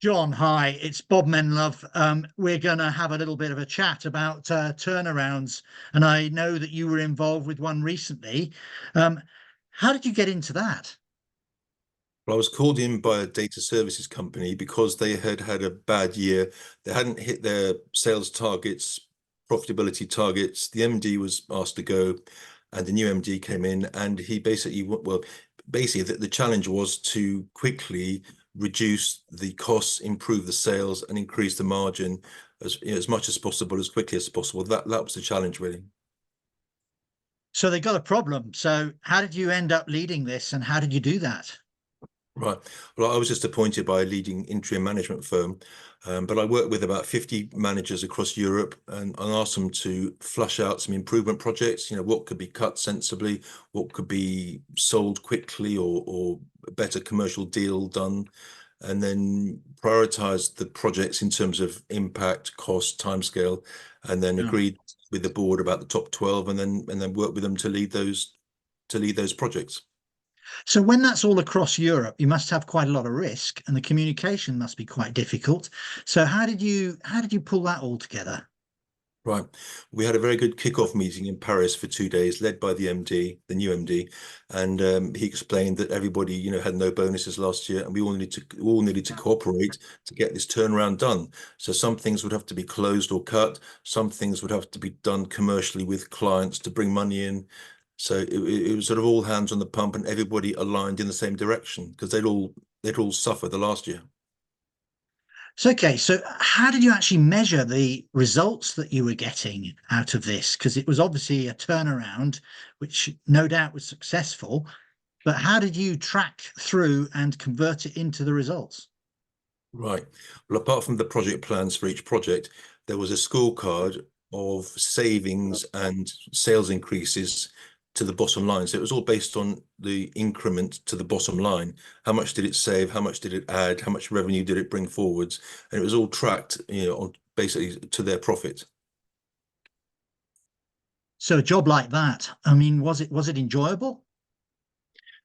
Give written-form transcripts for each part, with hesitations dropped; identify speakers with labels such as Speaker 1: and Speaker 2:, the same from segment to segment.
Speaker 1: John, hi, it's Bob Menlove. We're going to have a little bit of a chat about turnarounds, and I know that you were involved with one recently. Um, how did you get into that?
Speaker 2: Well, I was called in by a data services company because they had had a bad year. They hadn't hit their sales targets, profitability targets. The MD was asked to go, and the new MD came in, and he basically, well, basically the challenge was to quickly reduce the costs, improve the sales, and increase the margin as much as possible, as quickly as possible. That was the challenge, really.
Speaker 1: So they got a problem. So how did you end up leading this, and how did you do that?
Speaker 2: Right. Well, I was just appointed by a leading interim management firm, but I worked with about 50 managers across Europe and asked them to flush out some improvement projects. What could be cut sensibly, what could be sold quickly, or a better commercial deal done, and then prioritize the projects in terms of impact, cost, timescale, and then
Speaker 1: Yeah.
Speaker 2: agreed with the board about the top 12, and then work with them to lead those projects.
Speaker 1: So when that's all across Europe, you must have quite a lot of risk, and the communication must be quite difficult. So how did you pull that all together?
Speaker 2: Right. We had a very good kickoff meeting in Paris for 2 days, led by the MD, the new MD, and he explained that everybody, had no bonuses last year, and we all needed to cooperate to get this turnaround done. So some things would have to be closed or cut. Some things would have to be done commercially with clients to bring money in. So it was sort of all hands on the pump, and everybody aligned in the same direction because they'd all suffered the last year.
Speaker 1: So, okay, so how did you actually measure the results that you were getting out of this? Because it was obviously a turnaround, which no doubt was successful, but how did you track through and convert it into the results?
Speaker 2: Right. Well, apart from the project plans for each project, there was a scorecard of savings and sales increases to the bottom line. So it was all based on the increment to the bottom line. How much did it save? How much did it add? How much revenue did it bring forwards? And it was all tracked, on basically to their profit.
Speaker 1: So a job like that, I mean, was it enjoyable?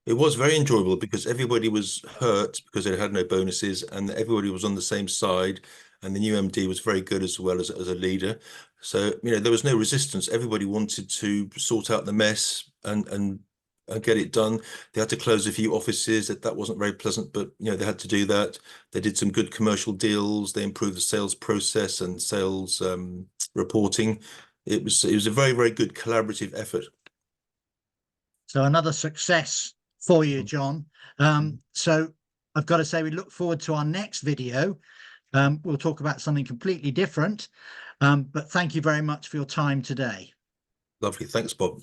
Speaker 2: It was very enjoyable because everybody was hurt because they had no bonuses, and everybody was on the same side. And the new MD was very good as well as a leader. So, there was no resistance. Everybody wanted to sort out the mess and get it done. They had to close a few offices. That wasn't very pleasant, but they had to do that. They did some good commercial deals. They improved the sales process and sales reporting. It was a very, very good collaborative effort.
Speaker 1: So another success for you, John. So I've got to say, we look forward to our next video. We'll talk about something completely different. But thank you very much for your time today.
Speaker 2: Lovely. Thanks, Bob.